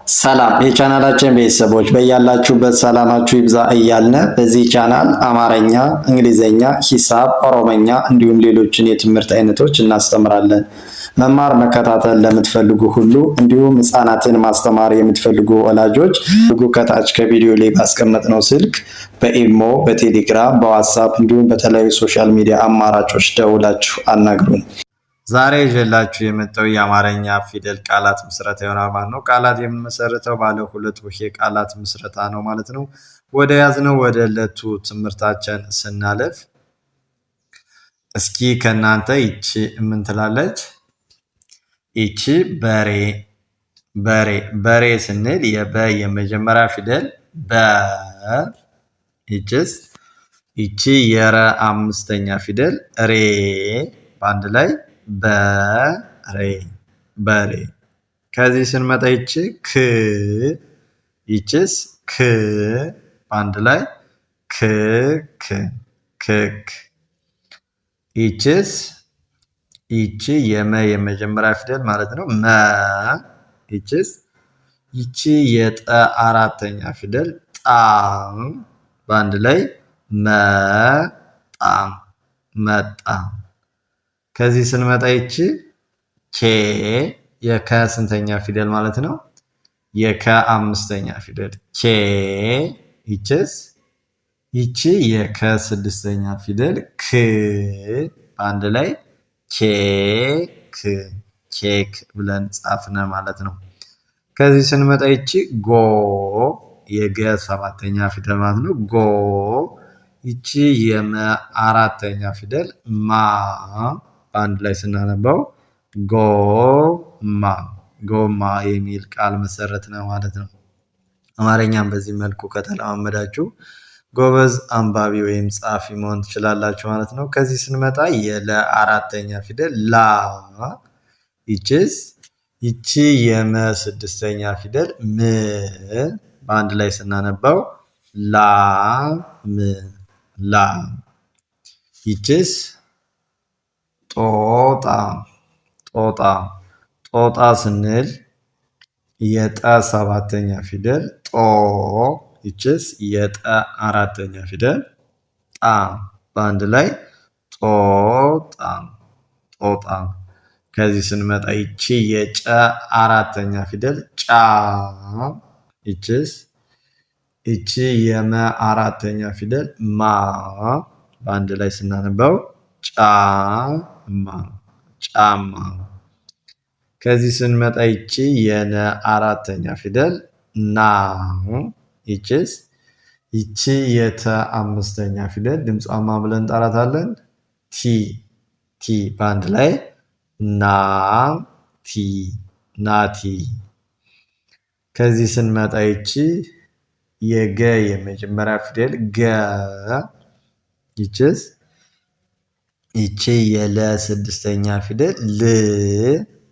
ሰላም የቻናላችን ቤተሰቦች በያላችሁበት ሰላማችሁ ይብዛ እያልን በዚህ ቻናል አማርኛ፣ እንግሊዘኛ፣ ሂሳብ፣ ኦሮሞኛ እንዲሁም ሌሎችን የትምህርት አይነቶች እናስተምራለን። መማር መከታተል ለምትፈልጉ ሁሉ እንዲሁም ህፃናትን ማስተማር የምትፈልጉ ወላጆች ከታች ከቪዲዮ ላይ ባስቀመጥነው ስልክ በኢሞ፣ በቴሌግራም፣ በዋትሳፕ እንዲሁም በተለያዩ ሶሻል ሚዲያ አማራጮች ደውላችሁ አናግሩን። ዛሬ ይዤላችሁ የመጣው የአማርኛ ፊደል ቃላት ምስረታ ይሆናል ማለት ነው። ቃላት የምንመሰርተው ባለ ሁለት ሆሄ ቃላት ምስረታ ነው ማለት ነው። ወደ ያዝነው ወደ ዕለቱ ትምህርታችን ስናልፍ እስኪ ከናንተ ይቺ ምን ትላለች? ይቺ በሬ በሬ ስንል የበ የመጀመሪያ ፊደል በ። ይቺ የረ አምስተኛ ፊደል ሬ በአንድ ላይ በሬ። ከዚህ ስንመጣ ይቺ ክ፣ ይቺስ ክ በአንድ ላይ ክክ። ይቺ የመ የመጀመሪያ ፊደል ማለት ነው መ። ይቺ የጠ አራተኛ ፊደል ጣ በአንድ ላይ መጣ። ከዚህ ስንመጣ ይቺ ኬ የከ ስንተኛ ፊደል ማለት ነው? የከ አምስተኛ ፊደል ኬ። ይቺ የከ ስድስተኛ ፊደል ክ በአንድ ላይ ኬክ ብለን ጻፍነ ማለት ነው። ከዚህ ስንመጣ ይቺ ጎ የገ ሰባተኛ ፊደል ማለት ነው ጎ። ይቺ የመ አራተኛ ፊደል ማ በአንድ ላይ ስናነባው ጎማ የሚል ቃል መሰረት ነው ማለት ነው። አማርኛም በዚህ መልኩ ከተለማመዳችሁ ጎበዝ አንባቢ ወይም ጸሐፊ መሆን ትችላላችሁ ማለት ነው። ከዚህ ስንመጣ የለ አራተኛ ፊደል ላ። ይቺ የመ ስድስተኛ ፊደል ም በአንድ ላይ ስናነባው ላም። ይቺስ ጦጣ ስንል የጠ ሰባተኛ ፊደል ጦ። ይቺስ የጠ አራተኛ ፊደል ጣ በአንድ ላይ ጦጣ። ከዚህ ስንመጣ ይቺ የጨ አራተኛ ፊደል ጫ። ይቺ የመ አራተኛ ፊደል ማ በአንድ ላይ ስናነበው ጫማ። ከዚህ ስንመጣ ይቺ የነ አራተኛ ፊደል ና። ይቺ የተ አምስተኛ ፊደል ድምጿን ማን ብለን እንጠራታለን? ቲ በአንድ ላይ ናቲ። ከዚህ ስንመጣ ይቺ የገ የመጀመሪያ ፊደል ገ። ይቺ የለ ስድስተኛ ፊደል ል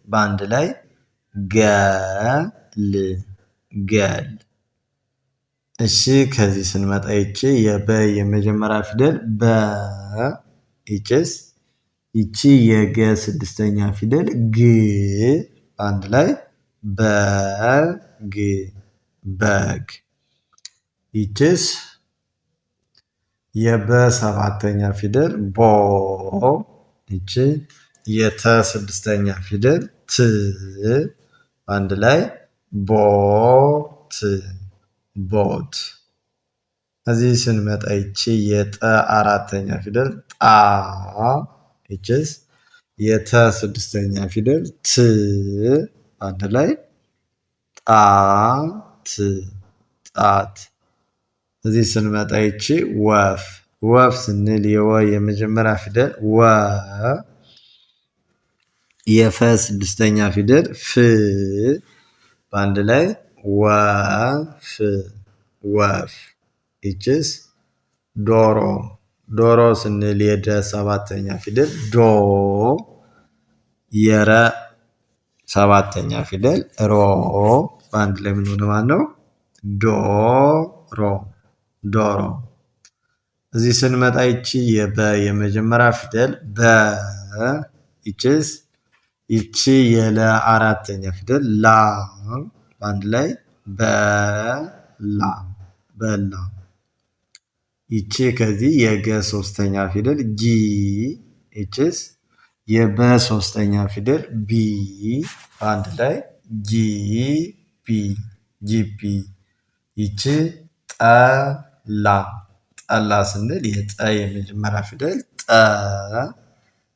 በአንድ ላይ ገል። እሺ ከዚህ ስንመጣ ይቺ የበ የመጀመሪያ ፊደል በ። ይቺ የገ ስድስተኛ ፊደል ግ በአንድ ላይ በግ። ይቺስ የበ ሰባተኛ ፊደል ቦ። ይቺ የተ ስድስተኛ ፊደል ት በአንድ ላይ ቦት። እዚህ ስንመጣ ይቺ የጠ አራተኛ ፊደል ጣ። ይቺስ የተ ስድስተኛ ፊደል ት በአንድ ላይ ጣት። እዚህ ስንመጣ ይቺ ወፍ ስንል የወ የመጀመሪያ ፊደል ወ። የፈ ስድስተኛ ፊደል ፍ በአንድ ላይ ወፍ። ይቺስ ዶሮ ስንል የደ ሰባተኛ ፊደል ዶ። የረ ሰባተኛ ፊደል ሮ በአንድ ላይ ምን ሆነ ማለት ነው? ዶሮ። እዚህ ስንመጣ ይቺ የበ የመጀመሪያ ፊደል በ። ይቺ የለ አራተኛ ፊደል ላ በአንድ ላይ በላ በላ። ይቺ ከዚህ የገ ሶስተኛ ፊደል ጊ። ይቺስ የበ ሶስተኛ ፊደል ቢ። በአንድ ላይ ጊቢ ጊቢ። ይቺ ጠላ ጠላ ስንል የጠ የመጀመሪያ ፊደል ጠ፣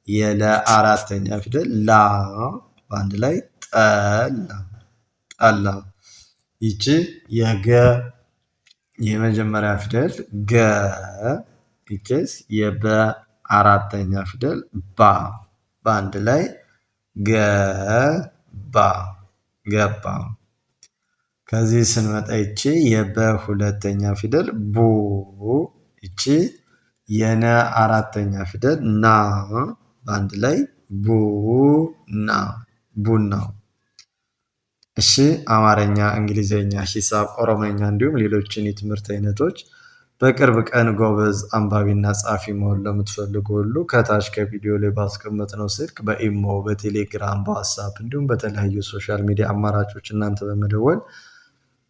የለ አራተኛ ፊደል ላ፣ በአንድ ላይ ጠላ ጠላ። ይቺ የገ የመጀመሪያ ፊደል ገ። ይቺስ የበ አራተኛ ፊደል ባ፣ በአንድ ላይ ገባ ገባ። ከዚህ ስንመጣ ይቺ የበ ሁለተኛ ፊደል ቡ። ይቺ የነ አራተኛ ፊደል ና፣ በአንድ ላይ ቡና ቡናው። እሺ አማርኛ፣ እንግሊዘኛ፣ ሂሳብ፣ ኦሮመኛ እንዲሁም ሌሎችን የትምህርት አይነቶች በቅርብ ቀን ጎበዝ አንባቢና ጸሐፊ መሆን ለምትፈልጉ ሁሉ ከታች ከቪዲዮ ላይ ባስቀመጥነው ስልክ በኢሞ፣ በቴሌግራም፣ በዋትስአፕ እንዲሁም በተለያዩ ሶሻል ሚዲያ አማራጮች እናንተ በመደወል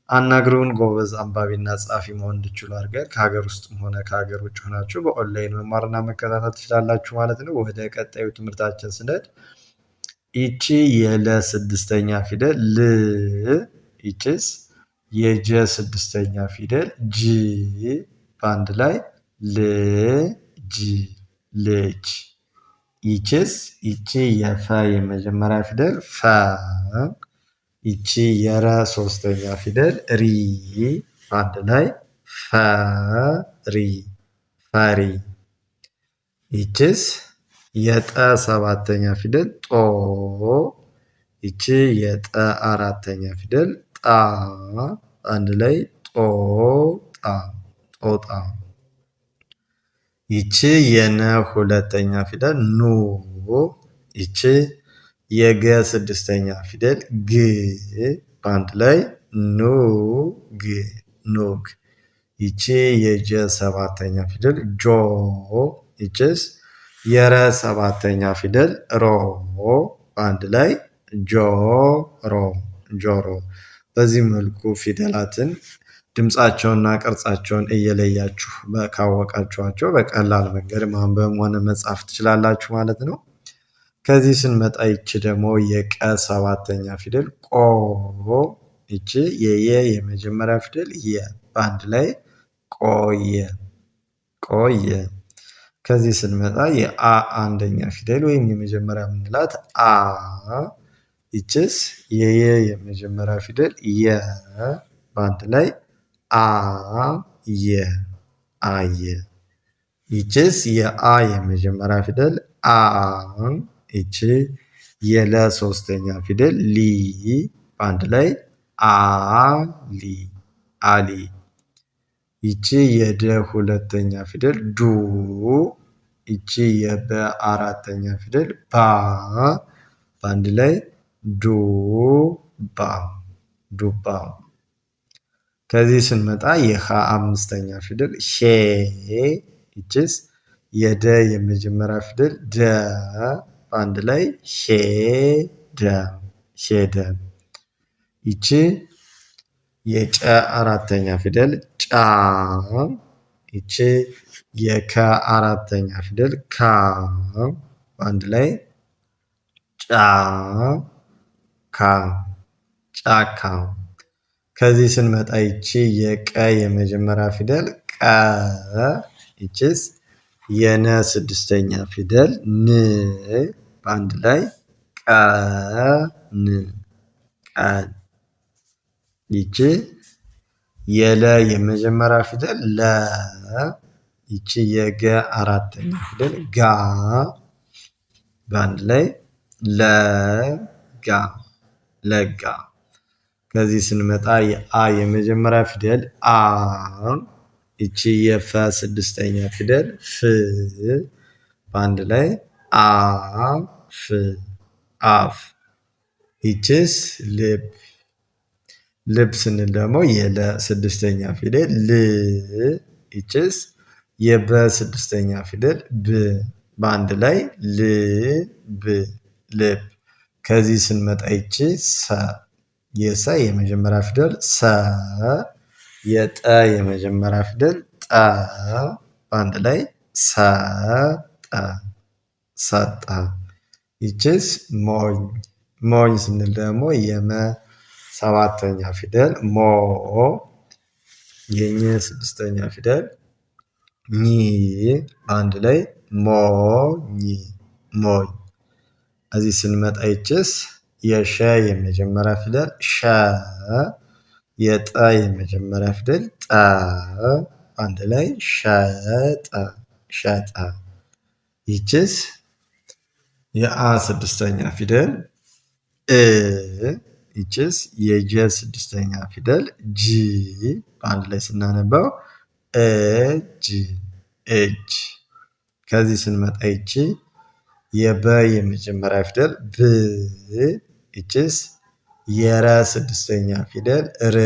አናግሩን። ጎበዝ አንባቢና ጸሐፊ መሆን እንድችሉ አድርገን ከሀገር ውስጥም ሆነ ከሀገር ውጭ ሆናችሁ በኦንላይን መማርና መከታተል ትችላላችሁ ማለት ነው። ወደ ቀጣዩ ትምህርታችን ስንሄድ ይቺ የለ ስድስተኛ ፊደል ል። ይቺስ የጀ ስድስተኛ ፊደል ጅ፣ በአንድ ላይ ልጅ ልጅ። ይቺስ ይቺ የፈ የመጀመሪያ ፊደል ፈ። ይቺ የረ ሶስተኛ ፊደል ሪ፣ በአንድ ላይ ፈሪ ፈሪ። ይቺስ የጠ ሰባተኛ ፊደል ጦ። ይቺ የጠ አራተኛ ፊደል ጣ፣ አንድ ላይ ጦጣ ጦጣ። ይቺ የነ ሁለተኛ ፊደል ኑ። ይቺ የገ ስድስተኛ ፊደል ግ፣ በአንድ ላይ ኑግ ኑግ። ይቺ የጀ ሰባተኛ ፊደል ጆ። ይቺስ የረ ሰባተኛ ፊደል ሮ፣ በአንድ ላይ ጆሮ ጆሮ። በዚህ መልኩ ፊደላትን ድምፃቸውንና ቅርጻቸውን እየለያችሁ ካወቃችኋቸው በቀላል መንገድ ማንበብ ሆነ መጻፍ ትችላላችሁ ማለት ነው። ከዚህ ስንመጣ ይቺ ደግሞ የቀ ሰባተኛ ፊደል ቆ። ይቺ የየ የመጀመሪያ ፊደል የ፣ በአንድ ላይ ቆየ ቆየ። ከዚህ ስንመጣ የአ አንደኛ ፊደል ወይም የመጀመሪያ የምንላት አ። ይችስ የየ የመጀመሪያ ፊደል የ፣ በአንድ ላይ አየ አየ። ይችስ የአ የመጀመሪያ ፊደል አ። ይቺ የለ ሶስተኛ ፊደል ሊ፣ በአንድ ላይ አሊ አሊ። ይቺ የደ ሁለተኛ ፊደል ዱ። ይቺ የበ አራተኛ ፊደል ባ፣ በአንድ ላይ ዱባ ዱባ። ከዚህ ስንመጣ የሃ አምስተኛ ፊደል ሼ። ይችስ የደ የመጀመሪያ ፊደል ደ፣ በአንድ ላይ ሄደ ሄደ። ይቺ የጨ አራተኛ ፊደል ጫ። ይቺ የከ አራተኛ ፊደል ካ፣ በአንድ ላይ ጫካ ጫካ። ከዚህ ስንመጣ ይቺ የቀ የመጀመሪያ ፊደል ቀ። ይቺስ የነ ስድስተኛ ፊደል ን፣ በአንድ ላይ ቀን ቀን። ይቺ የለ የመጀመሪያ ፊደል ለ። ይቺ የገ አራተኛ ፊደል ጋ፣ በአንድ ላይ ለጋ ለጋ። ከዚህ ስንመጣ የአ የመጀመሪያ ፊደል አ። ይቺ የፈ ስድስተኛ ፊደል ፍ፣ በአንድ ላይ አፍ አፍ። ይቺስ ልብ ልብ ስንል ደግሞ የለ ስድስተኛ ፊደል ል። ይቺስ የበ ስድስተኛ ፊደል ብ፣ በአንድ ላይ ልብ ልብ። ከዚህ ስንመጣ ይቺ ሰ የሰ የመጀመሪያ ፊደል ሰ፣ የጠ የመጀመሪያ ፊደል ጠ፣ በአንድ ላይ ሰጠ ሰጠ። ይችስ ሞኝ፣ ሞኝ ስንል ደግሞ የመ ሰባተኛ ፊደል ሞ፣ የኘ ስድስተኛ ፊደል ኝ፣ በአንድ ላይ ሞኝ ሞኝ። እዚህ ስንመጣ ይችስ የሸ የመጀመሪያ ፊደል ሸ፣ የጠ የመጀመሪያ ፊደል ጠ፣ አንድ ላይ ሸጠ ሸጠ። ይችስ የአ ስድስተኛ ፊደል እ፣ ይችስ የጀ ስድስተኛ ፊደል ጂ፣ በአንድ ላይ ስናነበው እጅ እጅ። ከዚህ ስንመጣ ይቺ የበ የመጀመሪያ ፊደል ብ፣ ይችስ የረ ስድስተኛ ፊደል ር፣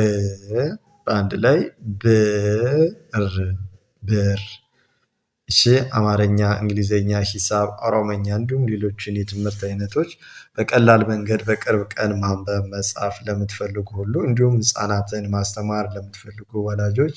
በአንድ ላይ ብር ብር። እሺ አማርኛ፣ እንግሊዘኛ፣ ሂሳብ፣ ኦሮመኛ እንዲሁም ሌሎችን የትምህርት አይነቶች በቀላል መንገድ በቅርብ ቀን ማንበብ መጻፍ ለምትፈልጉ ሁሉ እንዲሁም ህፃናትን ማስተማር ለምትፈልጉ ወላጆች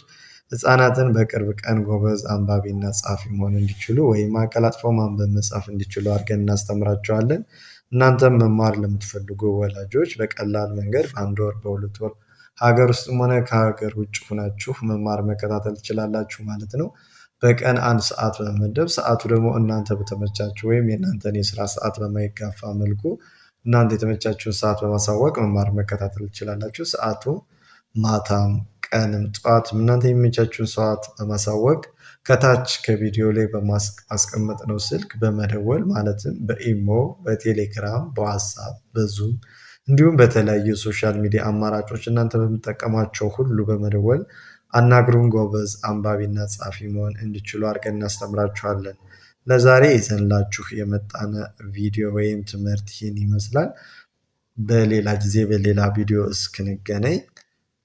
ህፃናትን በቅርብ ቀን ጎበዝ አንባቢና ጻፊ መሆን እንዲችሉ ወይም አቀላጥፈው ማንበብ መጻፍ እንዲችሉ አድርገን እናስተምራቸዋለን። እናንተም መማር ለምትፈልጉ ወላጆች በቀላል መንገድ በአንድ ወር በሁለት ወር ሀገር ውስጥም ሆነ ከሀገር ውጭ ሆናችሁ መማር መከታተል ትችላላችሁ ማለት ነው። በቀን 1 ሰዓት በመመደብ ሰዓቱ ደግሞ እናንተ በተመቻችሁ ወይም የእናንተን የስራ ሰዓት በማይጋፋ መልኩ እናንተ የተመቻችሁን ሰዓት በማሳወቅ መማር መከታተል ትችላላችሁ። ሰዓቱ ማታም ቀንም ጠዋትም እናንተ የሚመቻችሁን ሰዓት በማሳወቅ ከታች ከቪዲዮ ላይ በማስቀመጥነው ስልክ በመደወል ማለትም በኢሞ፣ በቴሌግራም፣ በዋትስአፕ፣ በዙም እንዲሁም በተለያዩ ሶሻል ሚዲያ አማራጮች እናንተ በምትጠቀሟቸው ሁሉ በመደወል አናግሩን። ጎበዝ አንባቢና ጻፊ መሆን እንዲችሉ አድርገን እናስተምራችኋለን። ለዛሬ ይዘንላችሁ የመጣነ ቪዲዮ ወይም ትምህርት ይህን ይመስላል። በሌላ ጊዜ በሌላ ቪዲዮ እስክንገናኝ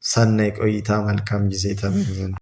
ሰናይ ቆይታ፣ መልካም ጊዜ ተመኘን።